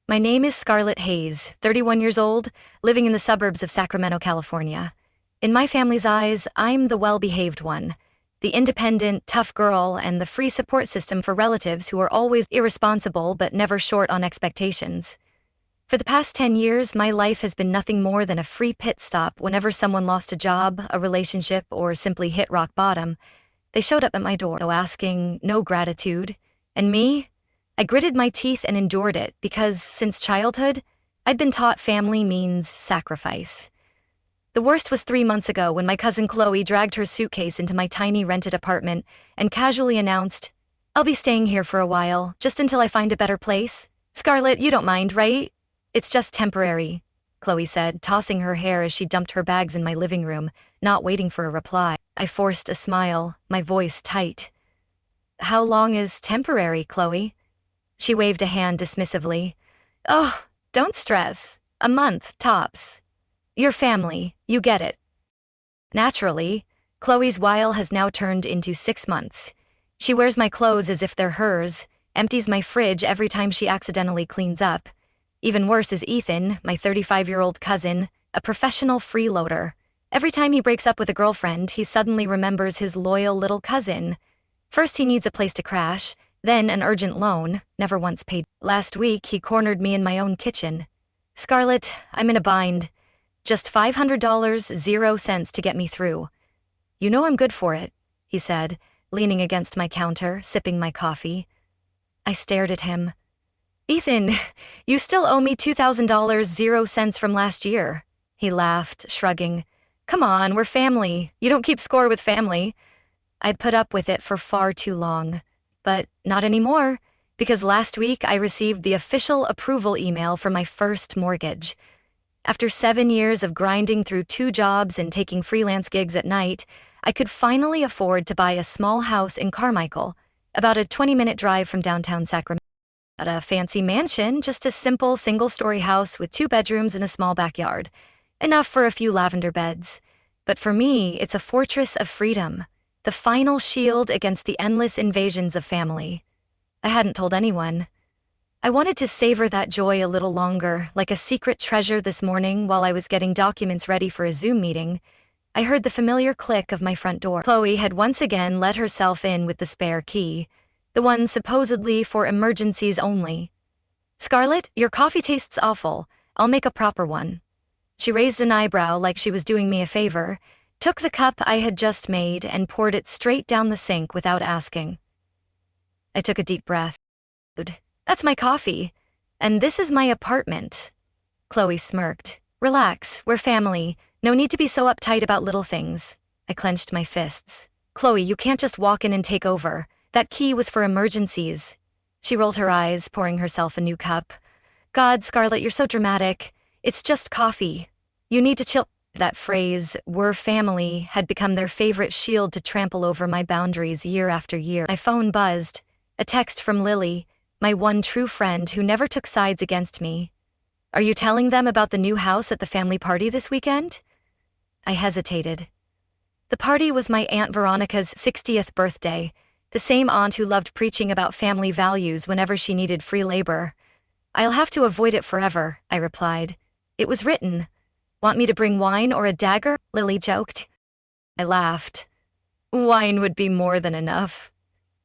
My name is Scarlett Hayes, 31 years old, living in the suburbs of Sacramento, California. In my family's eyes, I'm the well-behaved one, the independent, tough girl, and the free support system for relatives who are always irresponsible but never short on expectations. For the past 10 years, my life has been nothing more than a free pit stop whenever someone lost a job, a relationship, or simply hit rock bottom. They showed up at my door, no asking, no gratitude. And me? I gritted my teeth and endured it because, since childhood, I'd been taught family means sacrifice. The worst was 3 months ago when my cousin Chloe dragged her suitcase into my tiny rented apartment and casually announced, "I'll be staying here for a while, just until I find a better place. Scarlett, you don't mind, right?" "It's just temporary," Chloe said, tossing her hair as she dumped her bags in my living room, not waiting for a reply. I forced a smile, my voice tight. "How long is temporary, Chloe?" She waved a hand dismissively. "Oh, don't stress. A month, tops. Your family, you get it." Naturally, Chloe's while has now turned into 6 months. She wears my clothes as if they're hers, empties my fridge every time she accidentally cleans up. Even worse is Ethan, my 35-year-old cousin, a professional freeloader. Every time he breaks up with a girlfriend, he suddenly remembers his loyal little cousin. First he needs a place to crash, then an urgent loan, never once paid. Last week, he cornered me in my own kitchen. "Scarlett, I'm in a bind. Just $500, 0 cents to get me through." "You know I'm good for it," he said, leaning against my counter, sipping my coffee. I stared at him. "Ethan, you still owe me $2,000, 0 cents from last year." He laughed, shrugging. "Come on, we're family. You don't keep score with family." I'd put up with it for far too long. But not anymore, because last week I received the official approval email for my first mortgage. After 7 years of grinding through 2 jobs and taking freelance gigs at night, I could finally afford to buy a small house in Carmichael, about a 20-minute drive from downtown Sacramento. Not a fancy mansion, just a simple single-story house with 2 bedrooms and a small backyard. Enough for a few lavender beds. But for me, it's a fortress of freedom, the final shield against the endless invasions of family. I hadn't told anyone. I wanted to savor that joy a little longer, like a secret treasure. This morning, while I was getting documents ready for a Zoom meeting, I heard the familiar click of my front door. Chloe had once again let herself in with the spare key, the one supposedly for emergencies only. "Scarlett, your coffee tastes awful. I'll make a proper one." She raised an eyebrow like she was doing me a favor, took the cup I had just made, and poured it straight down the sink without asking. I took a deep breath. "That's my coffee. And this is my apartment." Chloe smirked. "Relax, we're family. No need to be so uptight about little things." I clenched my fists. "Chloe, you can't just walk in and take over. That key was for emergencies." She rolled her eyes, pouring herself a new cup. "God, Scarlett, you're so dramatic. It's just coffee. You need to chill." That phrase, "we're family," had become their favorite shield to trample over my boundaries year after year. My phone buzzed. A text from Lily, my one true friend who never took sides against me. "Are you telling them about the new house at the family party this weekend?" I hesitated. The party was my Aunt Veronica's 60th birthday, the same aunt who loved preaching about family values whenever she needed free labor. "I'll have to avoid it forever," I replied. "It was written. Want me to bring wine or a dagger?" Lily joked. I laughed. "Wine would be more than enough."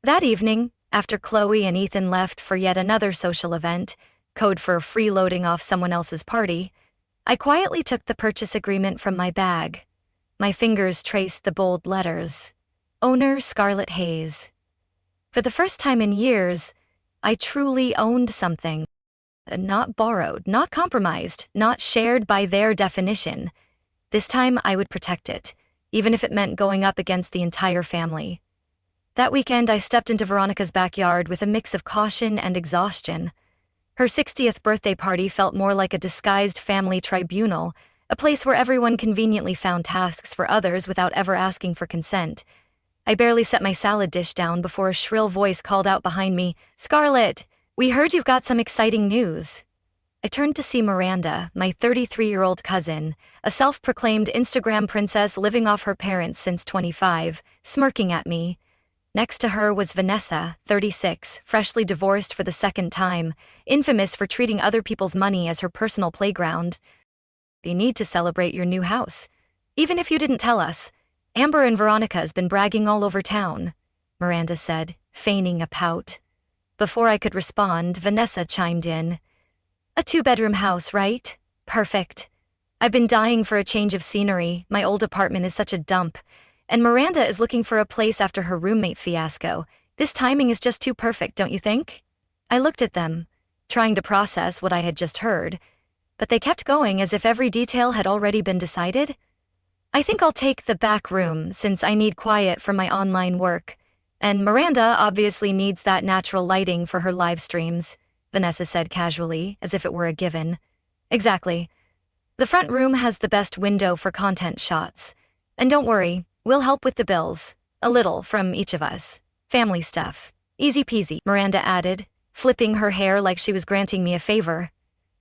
That evening, after Chloe and Ethan left for yet another social event, code for freeloading off someone else's party, I quietly took the purchase agreement from my bag. My fingers traced the bold letters. Owner Scarlett Hayes. For the first time in years, I truly owned something. Not borrowed, not compromised, not shared by their definition. This time I would protect it, even if it meant going up against the entire family. That weekend I stepped into Veronica's backyard with a mix of caution and exhaustion. Her 60th birthday party felt more like a disguised family tribunal, a place where everyone conveniently found tasks for others without ever asking for consent. I barely set my salad dish down before a shrill voice called out behind me, "Scarlett, we heard you've got some exciting news." I turned to see Miranda, my 33-year-old cousin, a self-proclaimed Instagram princess living off her parents since 25, smirking at me. Next to her was Vanessa, 36, freshly divorced for the second time, infamous for treating other people's money as her personal playground. You need to celebrate your new house. Even if you didn't tell us. Amber and Veronica's been bragging all over town, Miranda said, feigning a pout. Before I could respond, Vanessa chimed in. A 2-bedroom house, right? Perfect. I've been dying for a change of scenery. My old apartment is such a dump. And Miranda is looking for a place after her roommate fiasco. This timing is just too perfect, don't you think? I looked at them, trying to process what I had just heard, but they kept going as if every detail had already been decided. I think I'll take the back room since I need quiet for my online work. And Miranda obviously needs that natural lighting for her live streams, Vanessa said casually, as if it were a given. Exactly. The front room has the best window for content shots. And don't worry, we'll help with the bills. A little from each of us. Family stuff. Easy peasy, Miranda added, flipping her hair like she was granting me a favor.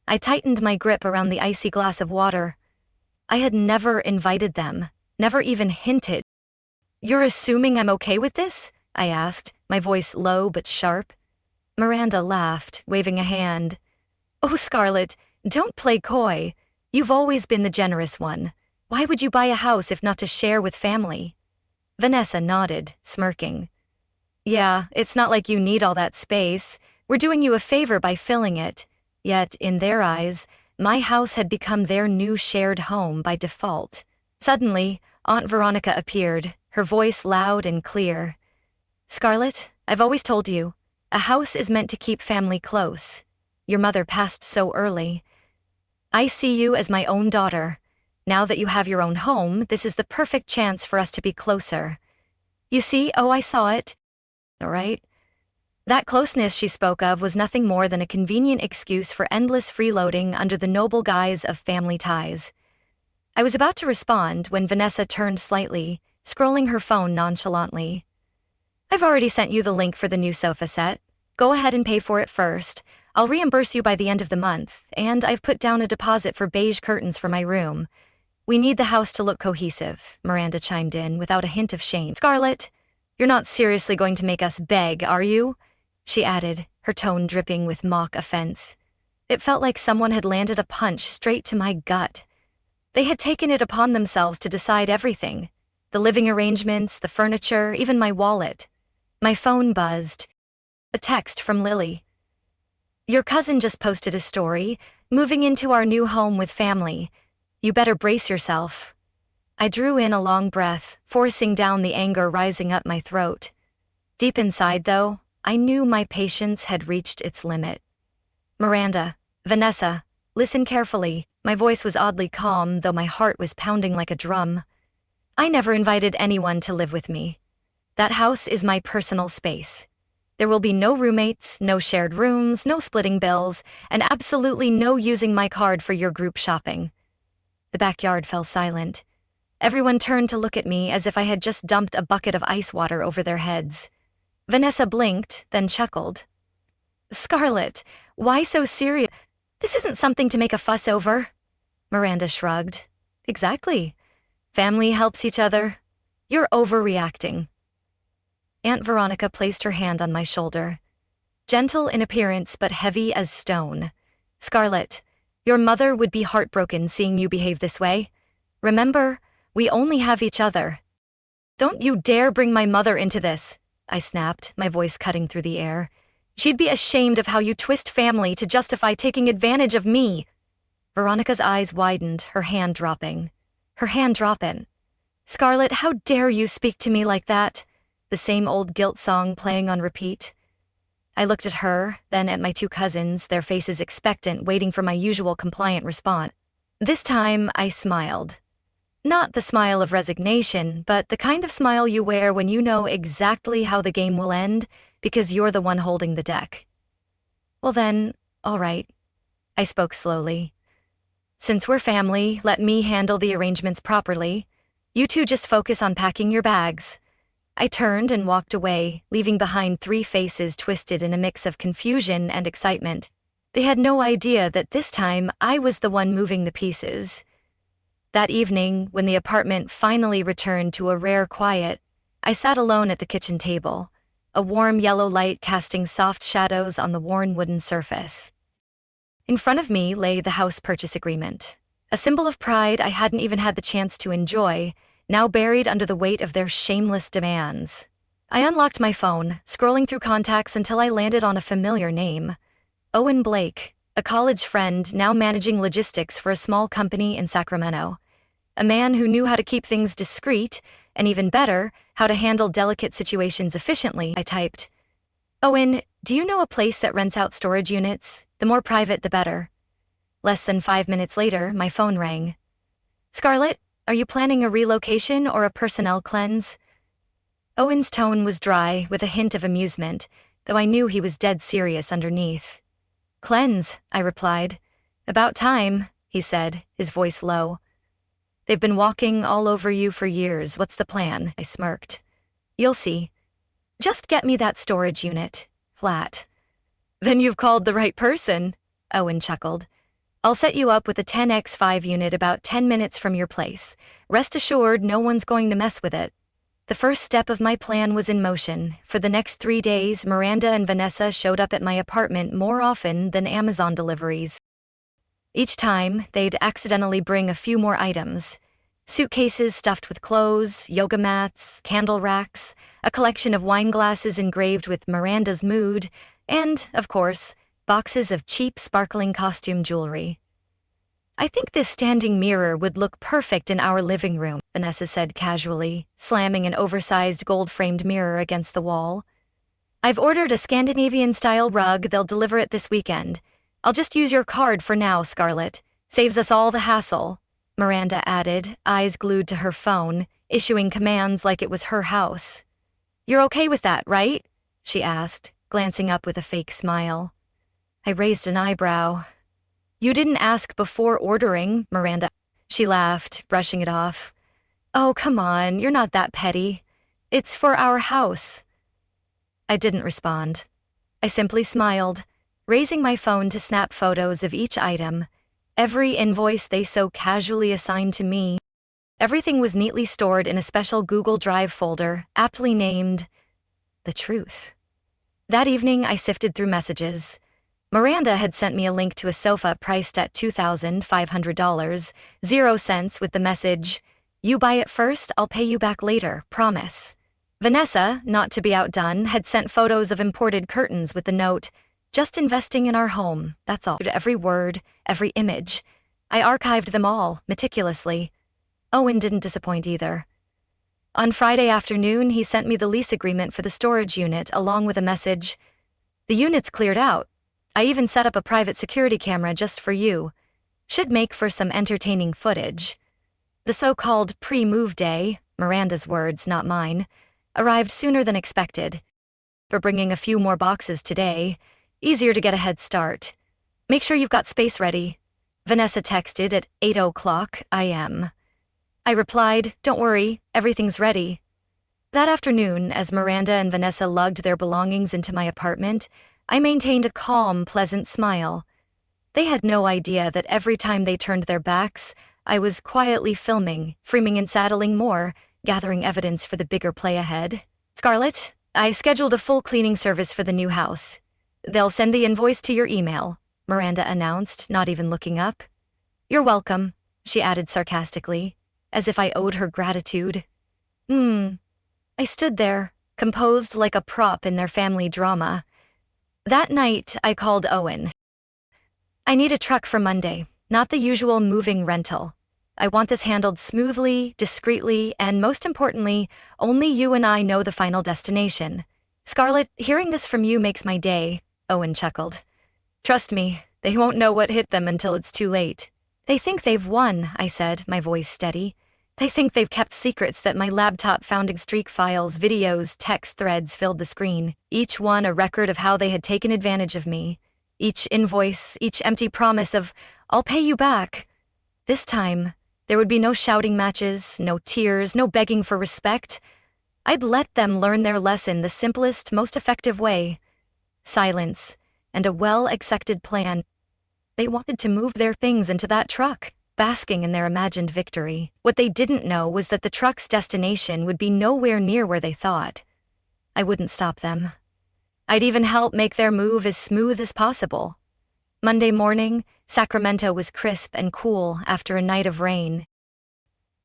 I tightened my grip around the icy glass of water. I had never invited them, never even hinted. You're assuming I'm okay with this? I asked, my voice low but sharp. Miranda laughed, waving a hand. Oh, Scarlett, don't play coy. You've always been the generous one. Why would you buy a house if not to share with family? Vanessa nodded, smirking. Yeah, it's not like you need all that space. We're doing you a favor by filling it. Yet, in their eyes, my house had become their new shared home by default. Suddenly, Aunt Veronica appeared, her voice loud and clear. Scarlett, I've always told you, a house is meant to keep family close. Your mother passed so early. I see you as my own daughter. Now that you have your own home, this is the perfect chance for us to be closer. You see, oh, I saw it. All right. That closeness she spoke of was nothing more than a convenient excuse for endless freeloading under the noble guise of family ties. I was about to respond when Vanessa turned slightly, scrolling her phone nonchalantly. I've already sent you the link for the new sofa set. Go ahead and pay for it first. I'll reimburse you by the end of the month, and I've put down a deposit for beige curtains for my room. We need the house to look cohesive, Miranda chimed in without a hint of shame. Scarlett, you're not seriously going to make us beg, are you? She added, her tone dripping with mock offense. It felt like someone had landed a punch straight to my gut. They had taken it upon themselves to decide everything. The living arrangements, the furniture, even my wallet. My phone buzzed. A text from Lily. Your cousin just posted a story, moving into our new home with family. You better brace yourself. I drew in a long breath, forcing down the anger rising up my throat. Deep inside, though, I knew my patience had reached its limit. Miranda, Vanessa, listen carefully. My voice was oddly calm, though my heart was pounding like a drum. I never invited anyone to live with me. That house is my personal space. There will be no roommates, no shared rooms, no splitting bills, and absolutely no using my card for your group shopping. The backyard fell silent. Everyone turned to look at me as if I had just dumped a bucket of ice water over their heads. Vanessa blinked, then chuckled. Scarlett, why so serious? This isn't something to make a fuss over. Miranda shrugged. Exactly. Family helps each other. You're overreacting. Aunt Veronica placed her hand on my shoulder. Gentle in appearance but heavy as stone. Scarlett, your mother would be heartbroken seeing you behave this way. Remember, we only have each other. Don't you dare bring my mother into this, I snapped, my voice cutting through the air. She'd be ashamed of how you twist family to justify taking advantage of me. Veronica's eyes widened, her hand dropping. Her hand dropping. Scarlett, how dare you speak to me like that? The same old guilt song playing on repeat. I looked at her, then at my two cousins, their faces expectant, waiting for my usual compliant response. This time, I smiled. Not the smile of resignation, but the kind of smile you wear when you know exactly how the game will end, because you're the one holding the deck. Well then, all right. I spoke slowly. Since we're family, let me handle the arrangements properly. You two just focus on packing your bags. I turned and walked away, leaving behind three faces twisted in a mix of confusion and excitement. They had no idea that this time I was the one moving the pieces. That evening, when the apartment finally returned to a rare quiet, I sat alone at the kitchen table, a warm yellow light casting soft shadows on the worn wooden surface. In front of me lay the house purchase agreement, a symbol of pride I hadn't even had the chance to enjoy, now buried under the weight of their shameless demands. I unlocked my phone, scrolling through contacts until I landed on a familiar name. Owen Blake, a college friend now managing logistics for a small company in Sacramento. A man who knew how to keep things discreet, and even better, how to handle delicate situations efficiently. I typed, "Owen, do you know a place that rents out storage units? The more private, the better." Less than 5 minutes later, my phone rang. "Scarlett, are you planning a relocation or a personnel cleanse?" Owen's tone was dry, with a hint of amusement, though I knew he was dead serious underneath. "Cleanse," I replied. "About time," he said, his voice low. "They've been walking all over you for years. What's the plan?" I smirked. "You'll see. Just get me that storage unit. Flat." "Then you've called the right person," Owen chuckled. "I'll set you up with a 10x5 unit about 10 minutes from your place. Rest assured, no one's going to mess with it." The first step of my plan was in motion. For the next 3 days, Miranda and Vanessa showed up at my apartment more often than Amazon deliveries. Each time, they'd accidentally bring a few more items. Suitcases stuffed with clothes, yoga mats, candle racks, a collection of wine glasses engraved with Miranda's mood, and, of course, boxes of cheap, sparkling costume jewelry. "I think this standing mirror would look perfect in our living room," Vanessa said casually, slamming an oversized gold-framed mirror against the wall. "I've ordered a Scandinavian-style rug. They'll deliver it this weekend. I'll just use your card for now, Scarlett. Saves us all the hassle," Miranda added, eyes glued to her phone, issuing commands like it was her house. "You're okay with that, right?" she asked, glancing up with a fake smile. I raised an eyebrow. "You didn't ask before ordering, Miranda." She laughed, brushing it off. "Oh, come on, you're not that petty. It's for our house." I didn't respond. I simply smiled, raising my phone to snap photos of each item, every invoice they so casually assigned to me. Everything was neatly stored in a special Google Drive folder, aptly named The Truth. That evening, I sifted through messages. Miranda had sent me a link to a sofa priced at $2,500, 0 cents, with the message, "You buy it first, I'll pay you back later, promise." Vanessa, not to be outdone, had sent photos of imported curtains with the note, "Just investing in our home, that's all." Every word, every image. I archived them all, meticulously. Owen didn't disappoint either. On Friday afternoon, he sent me the lease agreement for the storage unit, along with a message, "The unit's cleared out. I even set up a private security camera just for you. Should make for some entertaining footage." The so-called pre-move day, Miranda's words, not mine, arrived sooner than expected. For bringing a few more boxes today, easier to get a head start. "Make sure you've got space ready," Vanessa texted at 8:00 a.m. I replied, "Don't worry, everything's ready." That afternoon, as Miranda and Vanessa lugged their belongings into my apartment, I maintained a calm, pleasant smile. They had no idea that every time they turned their backs, I was quietly filming, framing and saddling more, gathering evidence for the bigger play ahead. "Scarlett, I scheduled a full cleaning service for the new house. They'll send the invoice to your email," Miranda announced, not even looking up. "You're welcome," she added sarcastically, as if I owed her gratitude. I stood there, composed like a prop in their family drama. That night, I called Owen. "I need a truck for Monday, not the usual moving rental. I want this handled smoothly, discreetly, and most importantly, only you and I know the final destination." "Scarlett, hearing this from you makes my day," Owen chuckled. "Trust me, they won't know what hit them until it's too late." "They think they've won," I said, my voice steady. "They think they've kept secrets that my laptop found. Streak files, videos, text threads filled the screen, each one a record of how they had taken advantage of me. Each invoice, each empty promise of, 'I'll pay you back.' This time, there would be no shouting matches, no tears, no begging for respect. I'd let them learn their lesson the simplest, most effective way. Silence, and a well-accepted plan. They wanted to move their things into that truck, basking in their imagined victory. What they didn't know was that the truck's destination would be nowhere near where they thought. I wouldn't stop them. I'd even help make their move as smooth as possible. Monday morning, Sacramento was crisp and cool after a night of rain.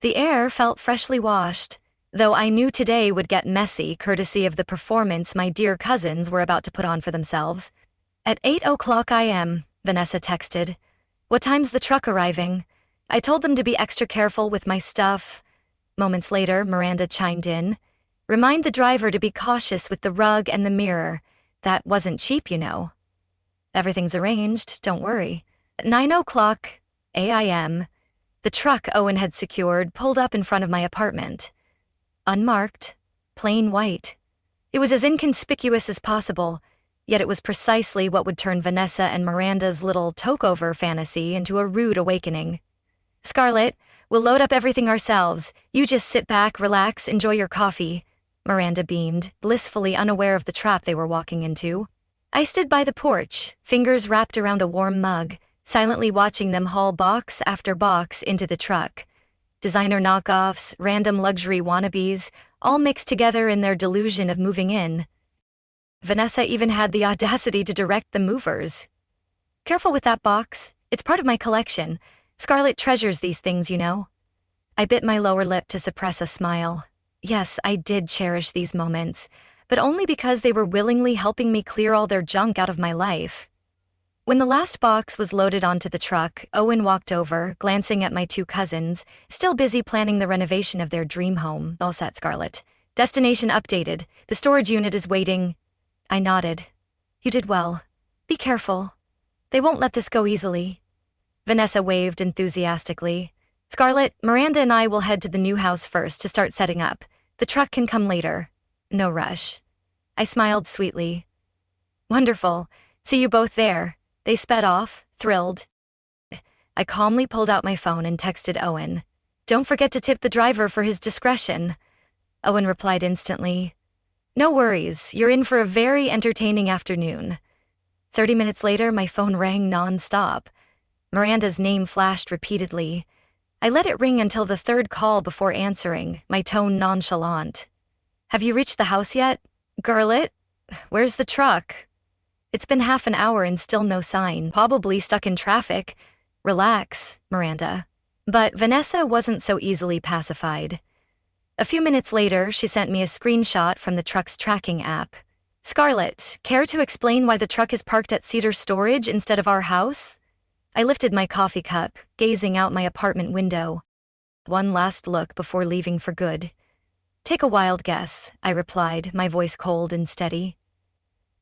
The air felt freshly washed, though I knew today would get messy courtesy of the performance my dear cousins were about to put on for themselves. At 8:00 a.m., Vanessa texted. "What time's the truck arriving?" I told them to be extra careful with my stuff. Moments later, Miranda chimed in. "Remind the driver to be cautious with the rug and the mirror. That wasn't cheap, you know." "Everything's arranged, don't worry." At 9:00 a.m., the truck Owen had secured pulled up in front of my apartment. Unmarked, plain white. It was as inconspicuous as possible, yet it was precisely what would turn Vanessa and Miranda's little tokeover fantasy into a rude awakening. "Scarlett, we'll load up everything ourselves. You just sit back, relax, enjoy your coffee," Miranda beamed, blissfully unaware of the trap they were walking into. I stood by the porch, fingers wrapped around a warm mug, silently watching them haul box after box into the truck. Designer knockoffs, random luxury wannabes, all mixed together in their delusion of moving in. Vanessa even had the audacity to direct the movers. "Careful with that box. It's part of my collection. Scarlett treasures these things, you know." I bit my lower lip to suppress a smile. Yes, I did cherish these moments, but only because they were willingly helping me clear all their junk out of my life. When the last box was loaded onto the truck, Owen walked over, glancing at my two cousins, still busy planning the renovation of their dream home. "All set, Scarlett. Destination updated. The storage unit is waiting." I nodded. "You did well. Be careful. They won't let this go easily." Vanessa waved enthusiastically. "Scarlett, Miranda and I will head to the new house first to start setting up. The truck can come later. No rush." I smiled sweetly. "Wonderful. See you both there." They sped off, thrilled. I calmly pulled out my phone and texted Owen. "Don't forget to tip the driver for his discretion." Owen replied instantly. "No worries, you're in for a very entertaining afternoon." 30 minutes later, my phone rang non-stop. Miranda's name flashed repeatedly. I let it ring until the third call before answering, my tone nonchalant. "Have you reached the house yet? Girlet? Where's the truck?" "It's been half an hour and still no sign, probably stuck in traffic." "Relax, Miranda." But Vanessa wasn't so easily pacified. A few minutes later, she sent me a screenshot from the truck's tracking app. "Scarlett, care to explain why the truck is parked at Cedar Storage instead of our house?" I lifted my coffee cup, gazing out my apartment window. One last look before leaving for good. "Take a wild guess," I replied, my voice cold and steady.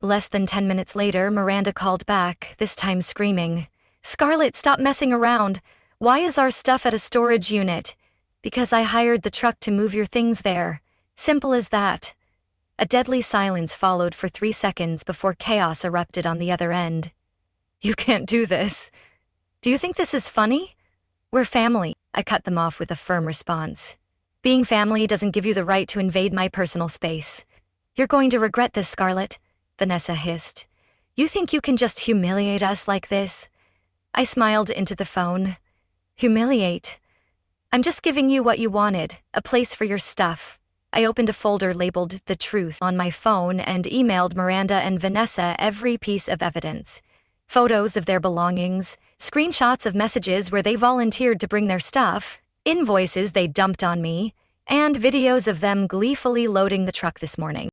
Less than 10 minutes later, Miranda called back, this time screaming. "Scarlett, stop messing around. Why is our stuff at a storage unit?" "Because I hired the truck to move your things there. Simple as that." A deadly silence followed for 3 seconds before chaos erupted on the other end. "You can't do this. Do you think this is funny? We're family." I cut them off with a firm response. "Being family doesn't give you the right to invade my personal space." "You're going to regret this, Scarlett," Vanessa hissed. "You think you can just humiliate us like this?" I smiled into the phone. "Humiliate? I'm just giving you what you wanted, a place for your stuff." I opened a folder labeled The Truth on my phone and emailed Miranda and Vanessa every piece of evidence. Photos of their belongings, screenshots of messages where they volunteered to bring their stuff, invoices they dumped on me, and videos of them gleefully loading the truck this morning.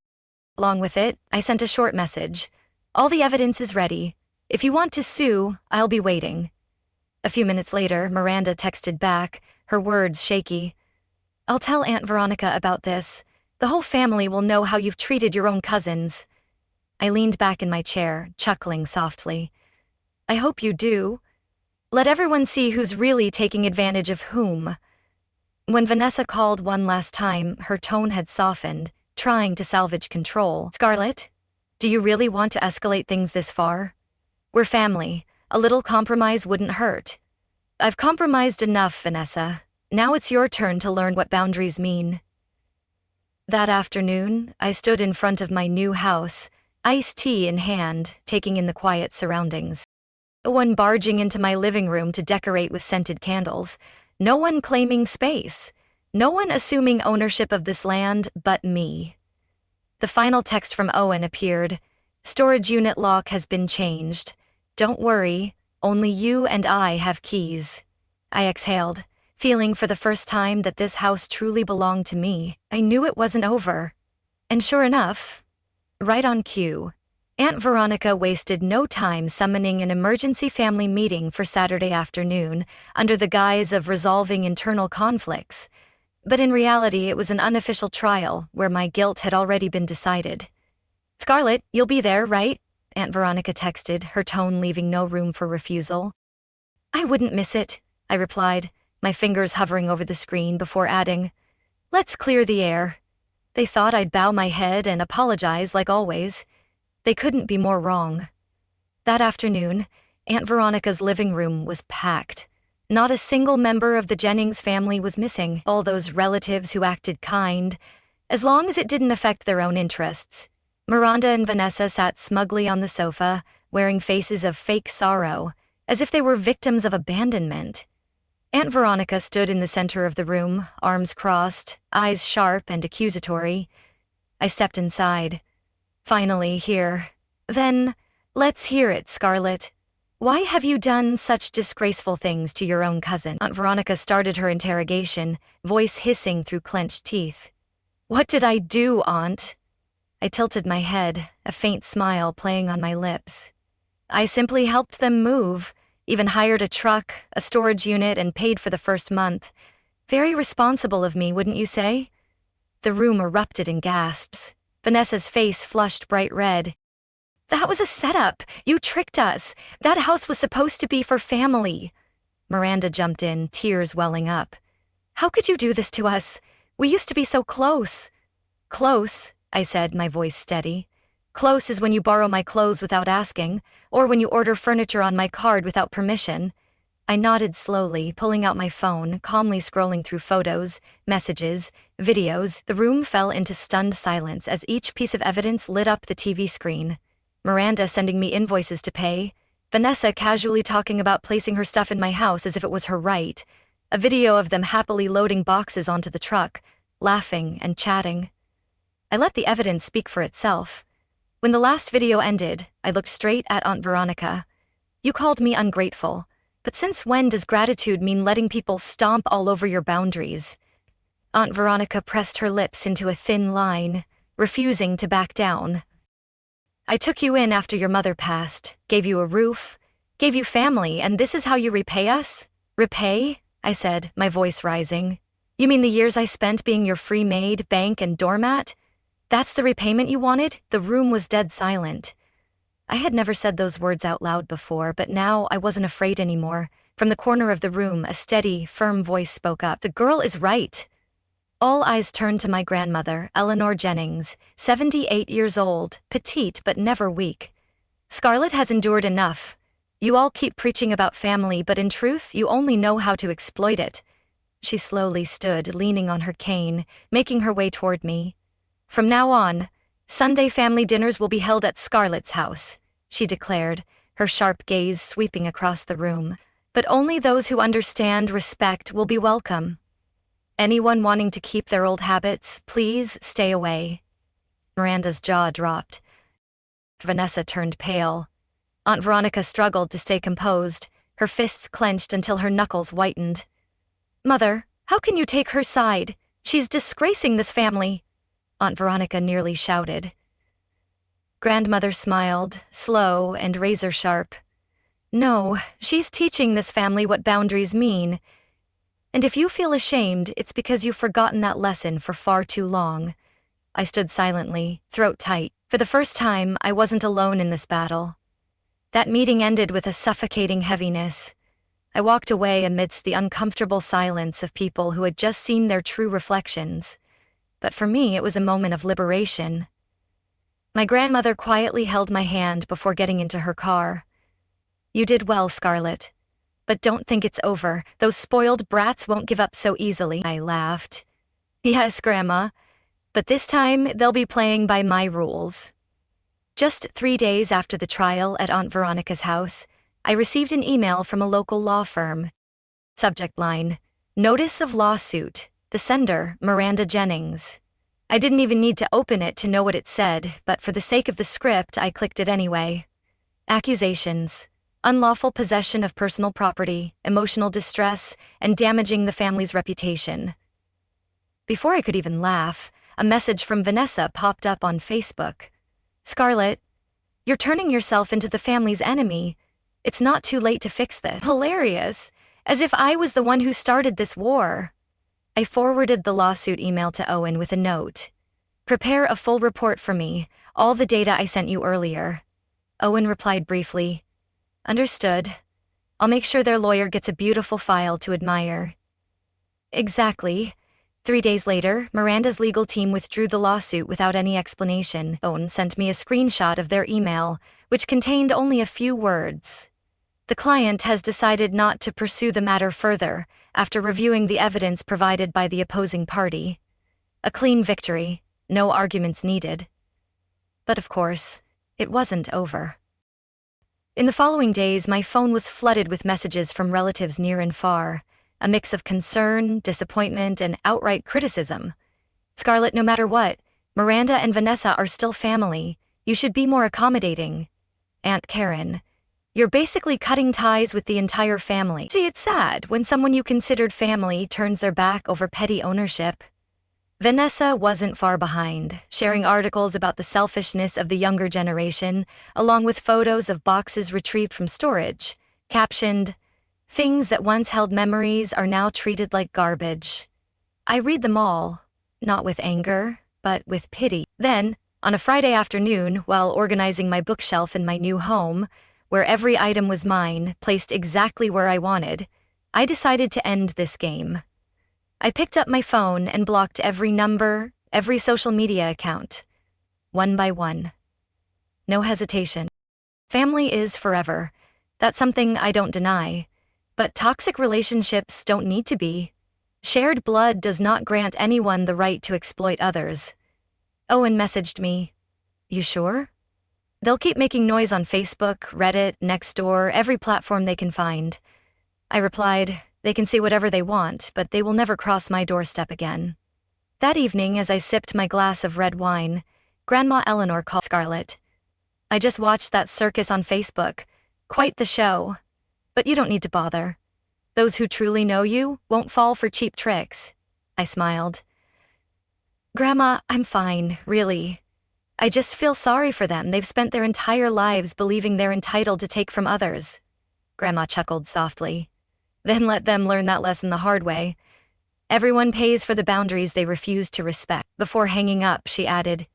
Along with it, I sent a short message. "All the evidence is ready. If you want to sue, I'll be waiting." A few minutes later, Miranda texted back, her words shaky. "I'll tell Aunt Veronica about this. The whole family will know how you've treated your own cousins." I leaned back in my chair, chuckling softly. "I hope you do. Let everyone see who's really taking advantage of whom." When Vanessa called one last time, her tone had softened, trying to salvage control. "Scarlett, do you really want to escalate things this far? We're family. A little compromise wouldn't hurt." "I've compromised enough, Vanessa. Now it's your turn to learn what boundaries mean." That afternoon, I stood in front of my new house, iced tea in hand, taking in the quiet surroundings. No one barging into my living room to decorate with scented candles. No one claiming space. No one assuming ownership of this land but me. The final text from Owen appeared. Storage unit lock has been changed. Don't worry, only you and I have keys. I exhaled, feeling for the first time that this house truly belonged to me. I knew it wasn't over. And sure enough, right on cue, Aunt Veronica wasted no time summoning an emergency family meeting for Saturday afternoon under the guise of resolving internal conflicts. But in reality, it was an unofficial trial where my guilt had already been decided. "Scarlett, you'll be there, right?" Aunt Veronica texted, her tone leaving no room for refusal. "I wouldn't miss it," I replied, my fingers hovering over the screen before adding, "Let's clear the air." They thought I'd bow my head and apologize like always. They couldn't be more wrong. That afternoon, Aunt Veronica's living room was packed. Not a single member of the Jennings family was missing. All those relatives who acted kind, as long as it didn't affect their own interests. Miranda and Vanessa sat smugly on the sofa, wearing faces of fake sorrow, as if they were victims of abandonment. Aunt Veronica stood in the center of the room, arms crossed, eyes sharp and accusatory. I stepped inside. "Finally, here. Then, let's hear it, Scarlett. Why have you done such disgraceful things to your own cousin?" Aunt Veronica started her interrogation, voice hissing through clenched teeth. "What did I do, Aunt?" I tilted my head, a faint smile playing on my lips. "I simply helped them move, even hired a truck, a storage unit, and paid for the first month. Very responsible of me, wouldn't you say?" The room erupted in gasps. Vanessa's face flushed bright red. "That was a setup. You tricked us. That house was supposed to be for family." Miranda jumped in, tears welling up. "How could you do this to us? We used to be so close." "Close," I said, my voice steady. "Close is when you borrow my clothes without asking, or when you order furniture on my card without permission." I nodded slowly, pulling out my phone, calmly scrolling through photos, messages, videos. The room fell into stunned silence as each piece of evidence lit up the TV screen. Miranda sending me invoices to pay, Vanessa casually talking about placing her stuff in my house as if it was her right, a video of them happily loading boxes onto the truck, laughing and chatting. I let the evidence speak for itself. When the last video ended, I looked straight at Aunt Veronica. "You called me ungrateful, but since when does gratitude mean letting people stomp all over your boundaries?" Aunt Veronica pressed her lips into a thin line, refusing to back down. "I took you in after your mother passed, gave you a roof, gave you family, and this is how you repay us?" "Repay?" I said, my voice rising. "You mean the years I spent being your free maid, bank, and doormat? That's the repayment you wanted?" The room was dead silent. I had never said those words out loud before, but now I wasn't afraid anymore. From the corner of the room, a steady, firm voice spoke up. "The girl is right." All eyes turned to my grandmother, Eleanor Jennings, 78 years old, petite but never weak. "Scarlett has endured enough. You all keep preaching about family, but in truth, you only know how to exploit it." She slowly stood, leaning on her cane, making her way toward me. "From now on, Sunday family dinners will be held at Scarlett's house," she declared, her sharp gaze sweeping across the room. "But only those who understand respect will be welcome. Anyone wanting to keep their old habits, please stay away." Miranda's jaw dropped. Vanessa turned pale. Aunt Veronica struggled to stay composed, her fists clenched until her knuckles whitened. "Mother, how can you take her side? She's disgracing this family," Aunt Veronica nearly shouted. Grandmother smiled, slow and razor-sharp. "No, she's teaching this family what boundaries mean. And if you feel ashamed, it's because you've forgotten that lesson for far too long." I stood silently, throat tight. For the first time, I wasn't alone in this battle. That meeting ended with a suffocating heaviness. I walked away amidst the uncomfortable silence of people who had just seen their true reflections. But for me, it was a moment of liberation. My grandmother quietly held my hand before getting into her car. "You did well, Scarlett. But don't think it's over. Those spoiled brats won't give up so easily." I laughed. "Yes, Grandma. But this time, they'll be playing by my rules." Just 3 days after the trial at Aunt Veronica's house, I received an email from a local law firm. Subject line: Notice of lawsuit. The sender, Miranda Jennings. I didn't even need to open it to know what it said, but for the sake of the script, I clicked it anyway. Accusations: unlawful possession of personal property, emotional distress, and damaging the family's reputation. Before I could even laugh, a message from Vanessa popped up on Facebook. Scarlett, you're turning yourself into the family's enemy. It's not too late to fix this. Hilarious. As if I was the one who started this war. I forwarded the lawsuit email to Owen with a note. Prepare a full report for me, all the data I sent you earlier. Owen replied briefly. Understood. I'll make sure their lawyer gets a beautiful file to admire. Exactly. 3 days later, Miranda's legal team withdrew the lawsuit without any explanation. Owen sent me a screenshot of their email, which contained only a few words. The client has decided not to pursue the matter further after reviewing the evidence provided by the opposing party. A clean victory, no arguments needed. But of course, it wasn't over. In the following days, my phone was flooded with messages from relatives near and far, a mix of concern, disappointment, and outright criticism. Scarlett, no matter what, Miranda and Vanessa are still family. You should be more accommodating. Aunt Karen, you're basically cutting ties with the entire family. See, it's sad when someone you considered family turns their back over petty ownership. Vanessa wasn't far behind, sharing articles about the selfishness of the younger generation, along with photos of boxes retrieved from storage, captioned, "Things that once held memories are now treated like garbage." I read them all, not with anger, but with pity. Then, on a Friday afternoon, while organizing my bookshelf in my new home, where every item was mine, placed exactly where I wanted, I decided to end this game. I picked up my phone and blocked every number, every social media account. One by one. No hesitation. Family is forever. That's something I don't deny. But toxic relationships don't need to be. Shared blood does not grant anyone the right to exploit others. Owen messaged me. You sure? They'll keep making noise on Facebook, Reddit, Nextdoor, every platform they can find. I replied, they can see whatever they want, but they will never cross my doorstep again. That evening, as I sipped my glass of red wine, Grandma Eleanor called. Scarlett, I just watched that circus on Facebook. Quite the show. But you don't need to bother. Those who truly know you won't fall for cheap tricks. I smiled. Grandma, I'm fine, really. I just feel sorry for them. They've spent their entire lives believing they're entitled to take from others. Grandma chuckled softly. Then let them learn that lesson the hard way. Everyone pays for the boundaries they refuse to respect. Before hanging up, she added,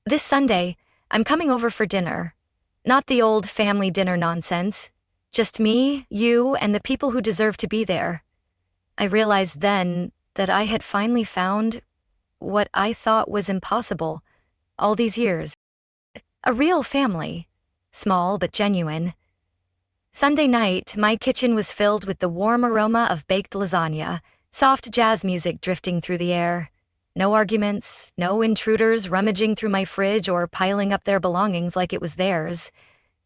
This Sunday, I'm coming over for dinner. Not the old family dinner nonsense. Just me, you, and the people who deserve to be there. I realized then that I had finally found what I thought was impossible all these years. A real family. Small but genuine. Sunday night, my kitchen was filled with the warm aroma of baked lasagna, soft jazz music drifting through the air. No arguments, no intruders rummaging through my fridge or piling up their belongings like it was theirs.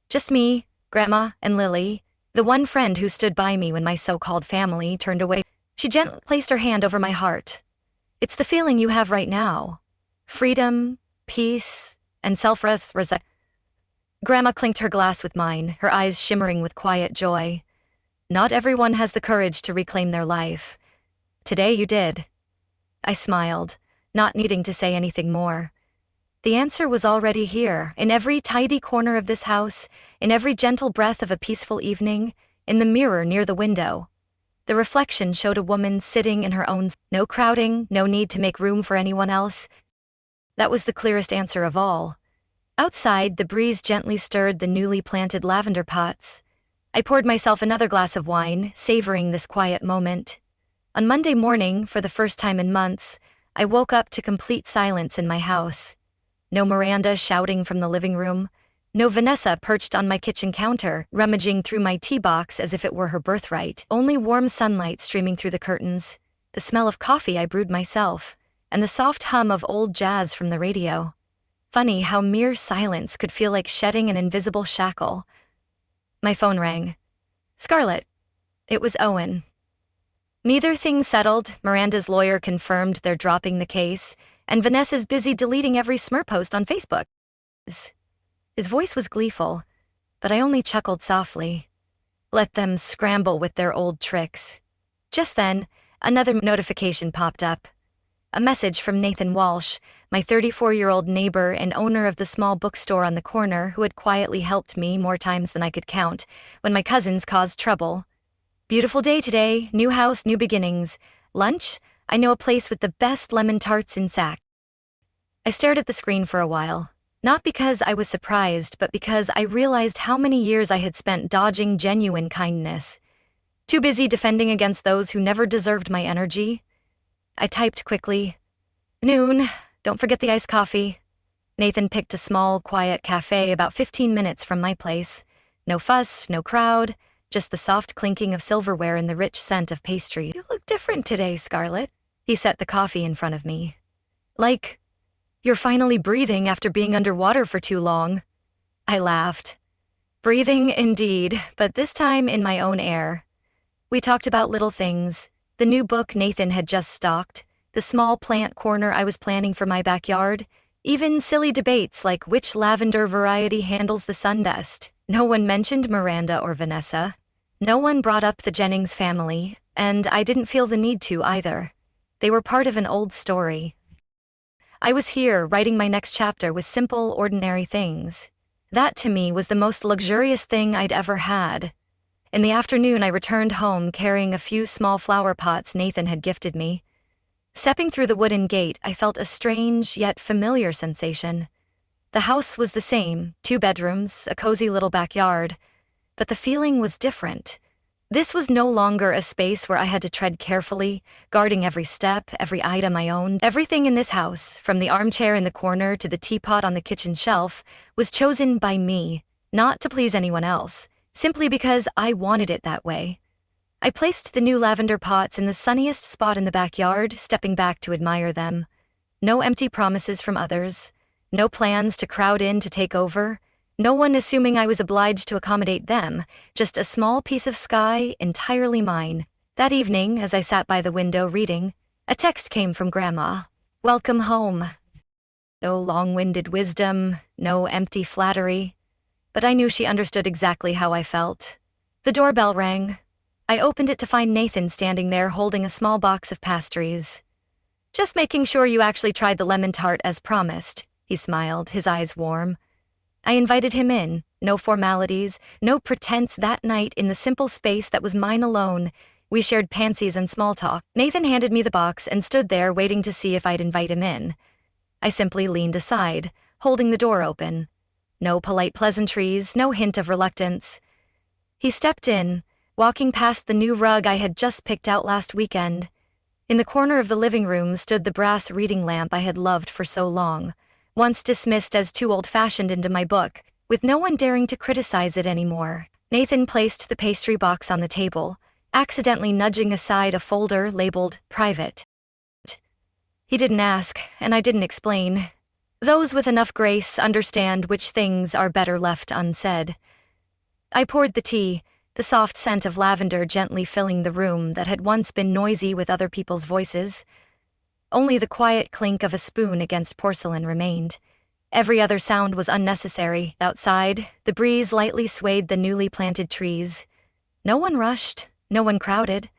Just me, Grandma, and Lily, the one friend who stood by me when my so-called family turned away. She gently placed her hand over my heart. It's the feeling you have right now. Freedom, peace, and self-respect. Grandma clinked her glass with mine, her eyes shimmering with quiet joy. Not everyone has the courage to reclaim their life. Today you did. I smiled, not needing to say anything more. The answer was already here, in every tidy corner of this house, in every gentle breath of a peaceful evening, in the mirror near the window. The reflection showed a woman sitting in her own. No crowding, no need to make room for anyone else. That was the clearest answer of all. Outside, the breeze gently stirred the newly planted lavender pots. I poured myself another glass of wine, savoring this quiet moment. On Monday morning, for the first time in months, I woke up to complete silence in my house. No Miranda shouting from the living room. No Vanessa perched on my kitchen counter, rummaging through my tea box as if it were her birthright. Only warm sunlight streaming through the curtains, the smell of coffee I brewed myself, and the soft hum of old jazz from the radio. Funny how mere silence could feel like shedding an invisible shackle. My phone rang. Scarlett. It was Owen. Neither thing settled. Miranda's lawyer confirmed they're dropping the case, and Vanessa's busy deleting every smirk post on Facebook. His voice was gleeful, but I only chuckled softly. Let them scramble with their old tricks. Just then, another notification popped up. A message from Nathan Walsh, my 34-year-old neighbor and owner of the small bookstore on the corner who had quietly helped me more times than I could count when my cousins caused trouble. Beautiful day today, new house, new beginnings. Lunch? I know a place with the best lemon tarts in Sac. I stared at the screen for a while, not because I was surprised, but because I realized how many years I had spent dodging genuine kindness. Too busy defending against those who never deserved my energy. I typed quickly. Noon, don't forget the iced coffee. Nathan picked a small, quiet cafe about 15 minutes from my place. No fuss, no crowd, just the soft clinking of silverware and the rich scent of pastry. You look different today, Scarlett. He set the coffee in front of me. Like, you're finally breathing after being underwater for too long. I laughed. Breathing indeed, but this time in my own air. We talked about little things. The new book Nathan had just stocked, the small plant corner I was planning for my backyard, even silly debates like which lavender variety handles the sun best. No one mentioned Miranda or Vanessa. No one brought up the Jennings family, and I didn't feel the need to either. They were part of an old story. I was here writing my next chapter with simple, ordinary things. That to me was the most luxurious thing I'd ever had. In the afternoon, I returned home carrying a few small flower pots Nathan had gifted me. Stepping through the wooden gate, I felt a strange yet familiar sensation. The house was the same, 2 bedrooms, a cozy little backyard, but the feeling was different. This was no longer a space where I had to tread carefully, guarding every step, every item I owned. Everything in this house, from the armchair in the corner to the teapot on the kitchen shelf, was chosen by me, not to please anyone else. Simply because I wanted it that way. I placed the new lavender pots in the sunniest spot in the backyard, stepping back to admire them. No empty promises from others. No plans to crowd in to take over. No one assuming I was obliged to accommodate them. Just a small piece of sky entirely mine. That evening, as I sat by the window reading, a text came from Grandma. Welcome home. No long-winded wisdom, no empty flattery. But I knew she understood exactly how I felt. The doorbell rang. I opened it to find Nathan standing there holding a small box of pastries. Just making sure you actually tried the lemon tart as promised, he smiled, his eyes warm. I invited him in, no formalities, no pretense that night in the simple space that was mine alone. We shared pansies and small talk. Nathan handed me the box and stood there waiting to see if I'd invite him in. I simply leaned aside, holding the door open. No polite pleasantries, no hint of reluctance. He stepped in, walking past the new rug I had just picked out last weekend. In the corner of the living room stood the brass reading lamp I had loved for so long, once dismissed as too old-fashioned into my book, with no one daring to criticize it anymore. Nathan placed the pastry box on the table, accidentally nudging aside a folder labeled Private. He didn't ask, and I didn't explain. Those with enough grace understand which things are better left unsaid. I poured the tea, the soft scent of lavender gently filling the room that had once been noisy with other people's voices. Only the quiet clink of a spoon against porcelain remained. Every other sound was unnecessary. Outside, the breeze lightly swayed the newly planted trees. No one rushed, no one crowded.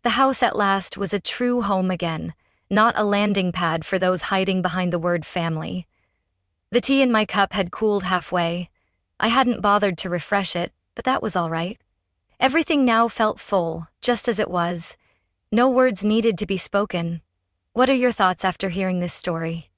The house at last was a true home again. Not a landing pad for those hiding behind the word family. The tea in my cup had cooled halfway. I hadn't bothered to refresh it, but that was all right. Everything now felt full, just as it was. No words needed to be spoken. What are your thoughts after hearing this story?